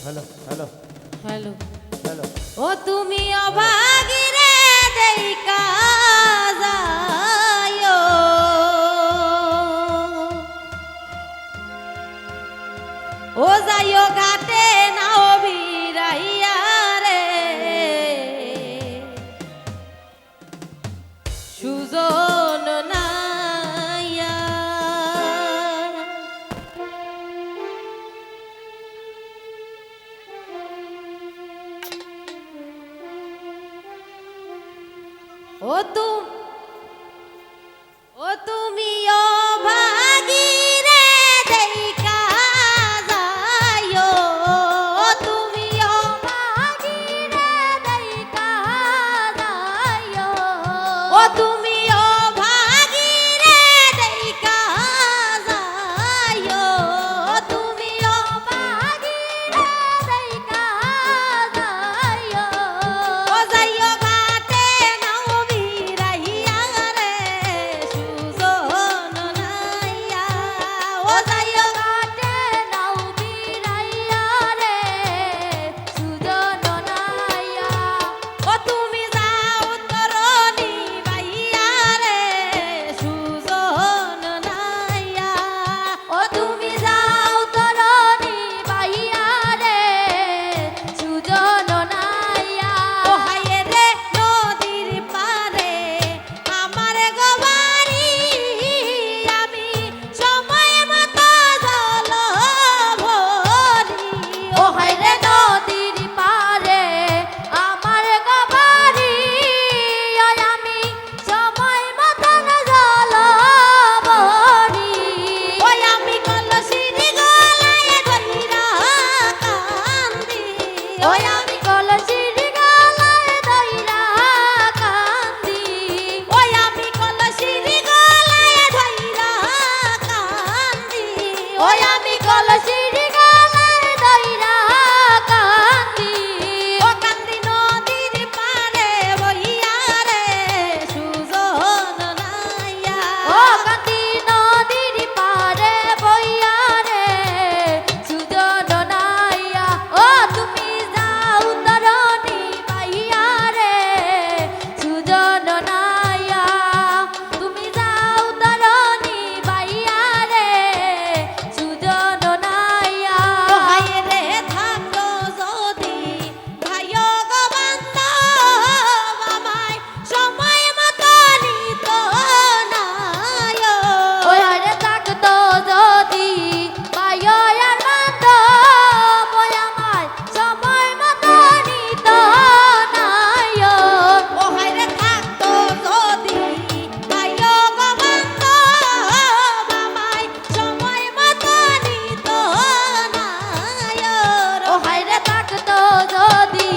Hello hello hello hello. ও তুমি অভাগী রে দেইকা যায়ো ও যাইও ঘাটে নাও বিরাইয়া রে সুজন নাইয়া ও তুমি অভাগী রে দেইকা যায়ো ও তুমি অভাগী রে দেইকা যায়ো ও তুমি অভাগী রে দেইকা যায়ো ও তুমি অভাগী রে দেইকা যায়ো ও যাইও ঘাটে নাও বিরাইয়া রে সুজন নাইয়া ও যাইও ঘাটে নাও বিরাইয়া রে সুজন নাইয়া ও তুমি যাও তরণী বাইয়া রে সুজন নাইয়া ও তুমি যাও তরণী বাইয়া রে সুজন নাইয়া ও হায় রে নদীর পারে আমার গো বাড়ি আমি সময় মতো জল ভরি ও হায় রে নদীর পারে আমার গো বাড়ি আমি সময় মতো জল ভরি ওই আমি কলসির গলায় ধইরা কান্দি ওই আমি কলসির গলায় ধইরা কান্দি ওই আমি কলসির গলায় ধইরা কান্দি ওই আমি কলসির গলায় ধইরা কান্দি ও কান্দি নদীর পারে বইয়া রে সুজন নাইয়া ও কান্দি নদীর পারে বইয়া রে সুজন নাইয়া ও তুমি যাও তরণী বাইয়া রে সুজন নাইয়া তুমি যাও তরণী বাইয়া রে সুজন নাইয়া ও হায় রে থাকো যদি ভাইও গো বান্ধব আমায় সময় মতো নিত নায় ও হায় রে থাকতো যদি ভাইও আর বান্ধব ওই আমায় সময় মতো নিত নায় ও হায় রে থাকতো যদি ভাইও গো বান্ধব আমায় সময় মতো নিত নায় ও হায় রে থাকতো যদি